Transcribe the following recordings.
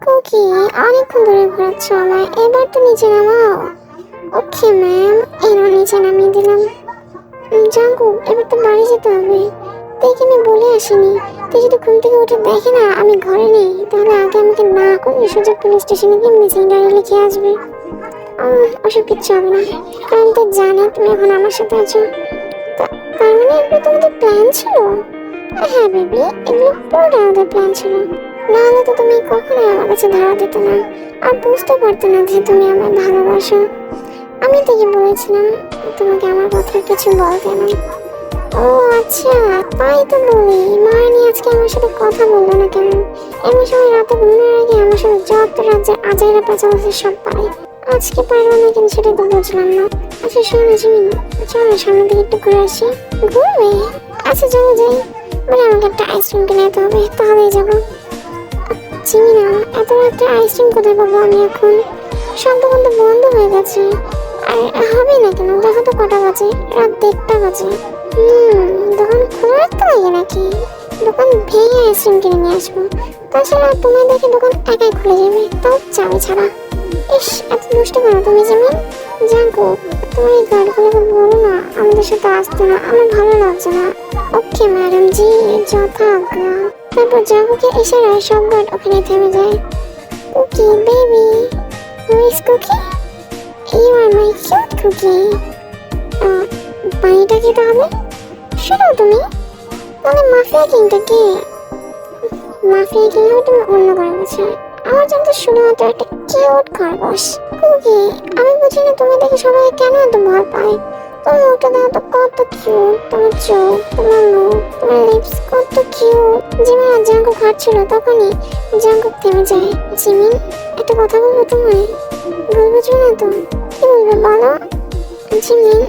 Cookie, অনেকক্ষণ ধরে ঘোরাচ্ছ আমায়, এবার তো নিচে নামাও। ওকে ম্যাম, এবার নিচে নামিয়ে দিলাম। জাঙ্কু, এবার তো বাড়ি যেতে হবে। দেখে আমি বলে আসিনি, তুই যদি ঘুম থেকে উঠে দেখে না আমি ঘরে নেই, তাহলে আগে আমাকে না করে সোজা পুলিশ স্টেশনে গিয়ে মিসিং ডায়েরি লিখে আসবে। ওসব কিচ্ছু হবে না, কারণ তো জানে তুমি এখন আমার সাথে আছো। তার মানে এগুলো তোমাদের প্ল্যান ছিল? হ্যাঁ বেবি, এগুলো পুরোটা আমাদের প্ল্যান ছিল। না হলে তো তুমি কখনোই আমার কাছে ধরা দিতে না, আর বুঝতে পারতে না যে তুমি আমায় ভালোবাসো। আমি থেকে বলেছিলাম তোমাকে আমার কথা কিছু বলতে না। ও আচ্ছা, তাই তো বলি মায়ানি আজকে আমার সাথে কথা বললো না কেন? এমনি সময় রাতে ঘুমানোর আগে আমার সাথে যত রাজ্যের আজাইরা পেঁচাচ্ছে সব পারে, আজকে পারবো না কেন সেটা তো বুঝলাম না। আচ্ছা শোনো জিমি, চলো সামনে দিকে একটু ঘুরে আসি। ঘুরবে? আচ্ছা চলো যাই, বলে আমাকে একটা আইসক্রিম কিনে যেতে হবে, তাহলেই যাবো। জিমি না, এত রাত্রে আইসক্রিম কোথায় পাবো আমি এখন? সব দোকান তো বন্ধ হয়ে গেছে। আর হবে না কেন, দেখো তো কটা বাজে, রাত 1:30 বাজে। দোকান খোলা রাখতে লাগে নাকি? দোকান ভেঙে আইসক্রিম কিনে নিয়ে আসবো। তাছাড়া তোমার দেখে দোকান একাই খুলে যাবে, তাও চাবি ছাড়া। ইস, এত দুষ্ট কেন তুমি জিমি? জাঙ্কু, তোমার এই গার্ডগুলোকে বলো না আমাদের সাথে আসতে না, আমার ভালো লাগছে না। ওকে ম্যাডাম জি, যথাজ্ঞা। তারপর জাঙ্কুকে ইশারায় সব গার্ড ওখানে থেমে যায়। Cookie baby, who is cookie? You are my cute cookie. পানিটা খেতে হবে? সেটাও তুমি? তাহলে মাফিয়া কিংটা কে? মাফিয়া কিং হবে তুমি অন্য কারো কাছে, আমার জানতে শুধুমাত্র একটা কিউট খরগোশ। কুকি, আমি বুঝি না তুমি দেখে সবাই কেন এত ভয় পায়। তোমার মুখটা দেখো তো কত কিউট, তোমার চোখ, তোমার মুখ, তোমার লিপস কত কিউট। জিমিন আর জাঙ্কুক হাঁটছিল, তখনই জাঙ্কুক থেমে যায়। জিমিন, একটা কথা বলবো তোমায়? বলবো না তো? কি বলবে বলো? Jimin,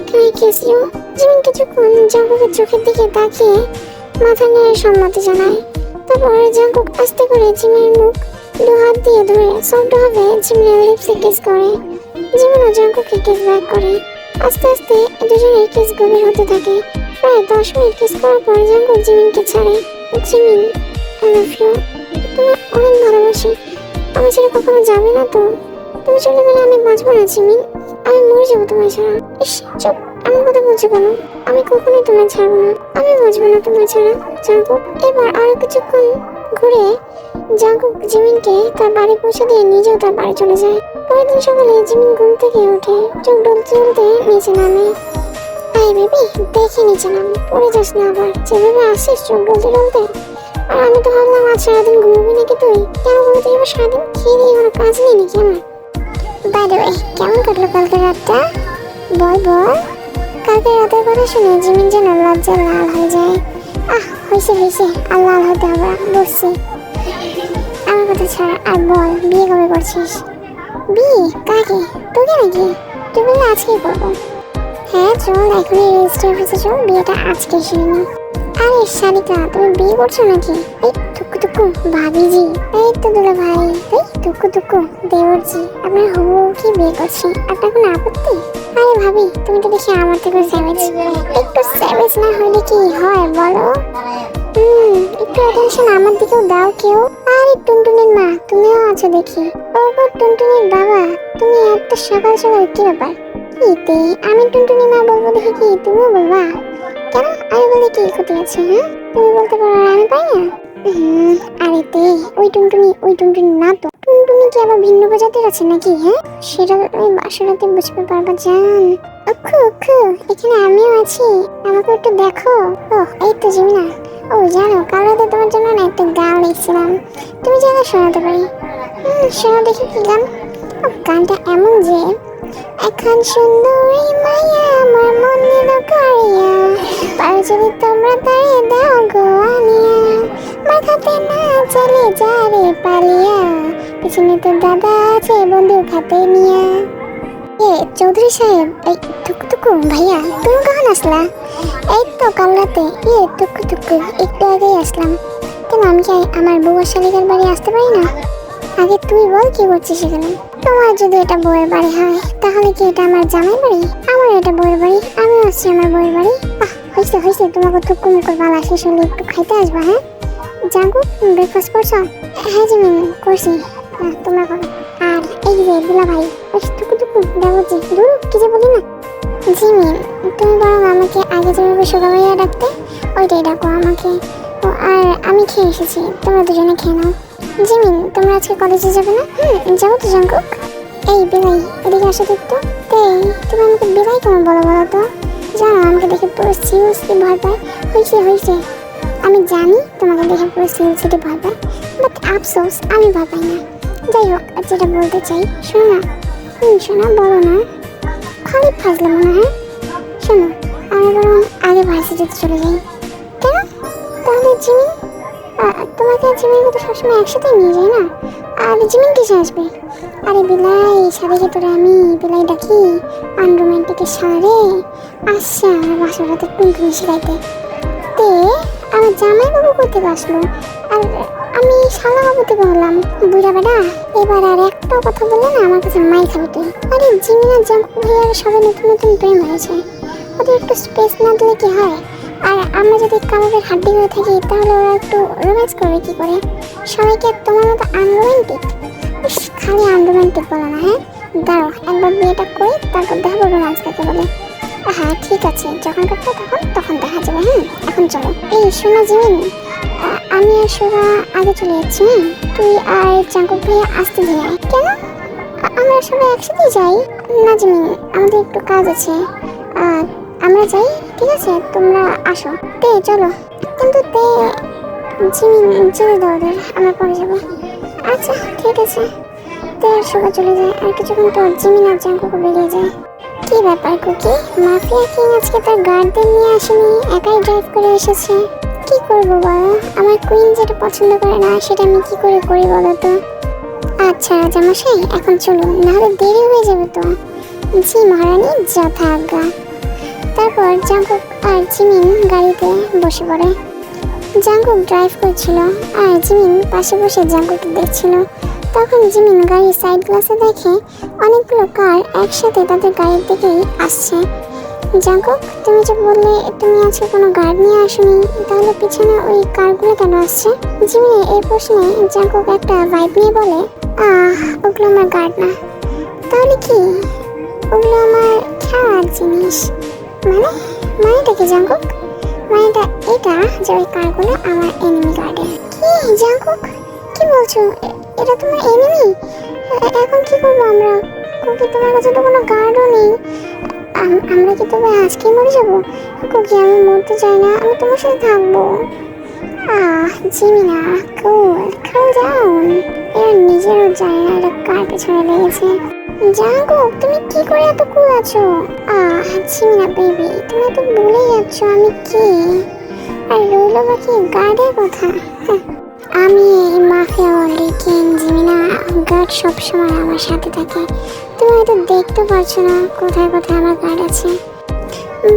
can I kiss you? Jimin কিছুক্ষণ জাঙ্কুকের চোখের দিকে তাকিয়ে মাথা নেড়ে সম্মতি জানায়। তারপর জাঙ্কুক আস্তে করে জিমিনের মুখ 2 হাত দিয়ে ধরে সফটভাবে জিমিনের লিপসে কিস করে। জিমিন ও জাঙ্কুককে কিস ব্যাক করে। আস্তে আস্তে দুজনের কিস গভীর হতে থাকে। প্রায় 10 মিনিট কিস করার পর জাঙ্কুক জিমিনকে ছাড়ে। জিমিন, I love you, তোমায় অনেক ভালোবাসি, আমি ছেড়ে কখনো যাবে না তো? তুমি চলে গেলে আমি বাঁচবো না জিমিন, আমি মরে যাবো তোমায় ছাড়া। ইস চুপ, এমন কথা বলছো কেন? আমি কখনোই তোমায় ছাড়বো না, আমি বাঁচবো না তোমায় ছাড়া। জাঙ্কুক এবার আরো কিছুক্ষণ ঘুরে জাঙ্কুক জিমিনকে তার বাড়ি পৌঁছে দিয়ে নিজেও তার বাড়ি চলে যায়। পরের দিন সকালে জিমিন ঘুম থেকে উঠে চোখ ডলতে ডলতে নিচে নামে। আই বেবি, দেখে নিচে নাম, পড়ে যাস না আবার, যেভাবে আসিস চোখ ডলতে ডলতে। আর আমি তো ভাবলাম আজ সারাদিন ঘুমবি নাকি তুই, কেন বলতে এবার সারাদিন খেয়ে দিয়ে কোনো কাজ নেই নাকি আমার? বাই দ্য ওয়ে, কেমন কাটলো কালকের রাতটা? বল বল। কালকে রাতের কথা শুনে জিমিন যেন লজ্জায় লাল হয়ে যায়। হয়েছে হয়েছে, আর লাল হতে হবে না, বসছি। আমার কথা ছাড়া আর বল, বিয়ে কবে করছিস? বিয়ে? কাকে? তোকে নাকি? তুই বললে আজকেই করবো। হ্যাঁ চল, এখনই রেজিস্ট্রি অফিসে চল, বিয়েটা আজকে সেরে নি। আরে শালিকা, তুমি বিয়ে করছো নাকি? এই টুকু টুকু ভাবিজি, এই তো দুলা ভাই, এই টুকু টুকু দেবরজি, আপনার হবু কি বিয়ে করছি, আপনার কোনো আপত্তি? আরে ভাবি, তুমি তো দেখি আমার থেকে স্যাভেজ, একটু স্যাভেজ না হলে কি হয় বলো? একটু অ্যাটেনশন আমার দিকেও দাও কেউ। আরে টুনটুনির মা, তুমিও আছো দেখি। ও টুনটুনির বাবা, তুমি এত সকাল সকাল কি ব্যাপার? কি আমি টুনটুনি মা বলবো দেখি কি তুমিও বলবা? কেন, আমি বলে কি ক্ষতি আছে? হ্যাঁ, তুমি বলতে পারো আর আমি পাই না? আরে ওই টুনটুনি না তো। টুনটুনি কি আবার ভিন্ন প্রজাতির আছে নাকি? হ্যাঁ, সেটা তুমি বাসরাতে বুঝতে পারবা জান। অক্ষু অক্ষু, এখানে আমিও আছি, আমাকে একটু দেখো। ও এই তো জিমিনা। ও জানো, কাল রাতে তোমার জন্য না একটা গান লিখছিলাম, তুমি জানো শোনাতে পারি? শোনো দেখি কি গান। গানটা এমন যে, এখন সুন্দরী মাইয়া আমার মন নিল কাড়িয়া, পারো যদি তোমরা তারে দাও গো আনিয়া, মাথাতে না চলে যারে পালিয়া, পিছনে তো দাদা আছে বন্দুক হাতে নিয়া। চৌধুরী সাহেব, এই টুকটুকু ভাইয়া, তুমি কখন আসলা? এই তো কাল রাতে। টুকটুকু, একটু আগেই আসলাম। কেন, আমি কি আমার বউ আর শালিকার বাড়ি আসতে পারি না? আগে তুই বল কি করছিস সেখানে? তোমার যদি এটা বউয়ের বাড়ি হয়, তাহলে কি এটা আমার জামাই বাড়ি? আমার এটা বউয়ের বাড়ি, আমি আসছি আমার বউয়ের বাড়ি। হয়েছে তোমাকে টুকু মুকুর পালা শেষ হলে একটু খাইতে আসবা। হ্যাঁ জাঙ্কুক ব্রেকফাস্ট করছো? হ্যাঁ জিমিন করছি। তোমরা করো। আর এই যে দুলা ভাই ওই টুকু টুকু দেখো যে দূর কি যে বলি না। জিমিন তুমি বরং আমাকে আগে যেভাবে সোগা ভাইয়া ডাকতে ওইটাই ডাকো আমাকে। ও আর আমি খেয়ে এসেছি, তোমরা দুজনে খেয়ে নাও। জিমিন তোমরা আজকে কলেজে যাবে না? যাবো তো জাঙ্কুক। এই বিলাই এদিকে আসো তো একটু। তুমি আমাকে বিলাই কেন বলো বলো তো? জানো আমাকে দেখে পুরো সিরিয়াসলি ভয় পায়। হয়েছে আমি জানি তোমাকে দেখে পুরো সিরিয়াসলি ভয় পায়, বাট আফসোস আমি ভয় পাই না। যাই হোক যেটা বলতে চাই শোনো না। শোনো বলো না, খালি ফাজলে মনে হয়। শোনো আমি বরং আগে ভার্সিটিতে চলে যাই। কেন? তাহলে জিমিন তোমাকে জিমিনকে তো সবসময় একসাথে নিয়ে যায় না, আর জিমিন কিসে আসবে? আরে বিলাই সাথে তোরে আমি বিলাই ডাকি আনরোম্যান্টিকের সারে আসছে আমার বাসাটাতে টুনটুনি শিখাইতে। আমার জামাই বাবু করতে আসলো আর আমি শালা বাবু থেকে হলাম বুড়া বেড়া। এবার আর একটা কথা বললে না আমার কাছে মাই খাবি তুই। আরে জিমিন আর জাঙ্কুক ভাইয়ার সবাই নতুন নতুন প্রেম হয়েছে, ওদের একটু স্পেস না দিলে কি হয়? আর আমরা যদি কাবাবের হাড্ডি হয়ে থাকি তাহলে ওরা একটু রোম্যান্স করবে কি করে? সবাইকে তোমার মতো আনরোম্যান্টিক? খালি আনরোম্যান্টিক বলো না। হ্যাঁ দাঁড়াও একবার বিয়েটা করি তারপর দেখা রোম্যান্স কাকে বলে। হ্যাঁ ঠিক আছে, যখন করতে তখন দেখা যাবে। এখন চলো। এই শোনা জিমিন আমি আর সোরা আগে চলে যাচ্ছি। তুই আর জাঙ্কুক ভাইয়া আসতে দিয়ে আয়। কেন? আমরা সবাই একসাথে যাই না জিমিন, আমাদের একটু কাজ আছে। আমরা যাই, ঠিক আছে তোমরা আসো। চলো। কিন্তু জিমিন যেতে দাও ওদের, আমরা পরে যাবো। আচ্ছা ঠিক আছে। সোরা চলে যায় আর কিছুক্ষণ তো জিমিন আর জাঙ্কুক বেরিয়ে যায়। কি ব্যাপার কুকি, মাফিয়া কিং আজকে তার গার্ডদের নিয়ে আসেনি, একাই ড্রাইভ করে এসেছে। কি করবো বলো, আমার কুইন যেটা পছন্দ করে না সেটা আমি কি করে করি বলো তো? আচ্ছা রাজামশাই এখন চলুন, নাহলে দেরি হয়ে যাবে তো। জি মহারানী যথা আজ্ঞা। তারপর জাঙ্কুক আর জিমিন গাড়িতে বসে পড়ে। জাঙ্কুক ড্রাইভ করছিল আর জিমিন পাশে বসে জাঙ্কুককে দেখছিল। তখন জিমিন গাড়ির সাইড গ্লাসে দেখে অনেকগুলো কার একসাথে তাদের গাড়ির দিকেই আসছে। জাঙ্কুক তুমি যে বললে তুমি আজকে কোনো গার্ড নিয়ে আসোনি, তাহলে পিছনে ওই কারগুলো কেন আসছে? জিমিনের এই প্রশ্নে জাঙ্কুক একটা ভাইব নিয়ে বলে ওগুলো আমার গার্ড না। তাহলে কি? ওগুলো আমার খেলার জিনিস। মানেটা কি জাঙ্কুক? মানেটা এটা যে ওই কারগুলো আমার এনিমি গার্ডের। কি জাঙ্কুক কি বলছো? এটা তোমার এনিমি? এখন কি করবো আমরা? কুকি তোমার কাছে তো কোনো গার্ডও নেই। আমরা কি তবে আজকে মরে যাবো? কুকি আমি মরতে চাই না, আমি তোমার সাথে থাকবো। জিমিনা কুল ডাউন। এরা নিজেরও জানে না এটা কার পেছনে লেগেছে। জাঙ্কুক তুমি কি করে এত কুল আছো? জিমিনা বেবি তুমি তো ভুলে যাচ্ছ আমি কি। আর রইল বাকি গার্ডের কথা। আমি মাফিয়া ওয়ার্ল্ডে কিং জিমিনা, গার্ড সবসময় আমার সাথে থাকে। তুমি হয়তো দেখতে পারছো না কোথায় কোথায় আমার গার্ড আছে।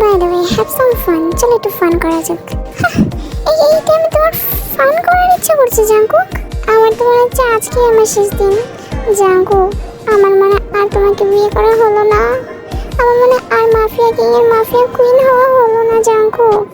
By the way have some fun, চলো একটু ফান করা যাক। এই টাইমে তোমার ফান করার ইচ্ছা করছে জাঙ্কুক? আমার তো মনে হচ্ছে আজকে আমার শেষ দিন। জাঙ্কুক আমার মনে আর তোমাকে বিয়ে করা হলো না, আমার মনে আর মাফিয়া কিং এর মাফিয়া কুইন হওয়া হলো না জাঙ্কুক।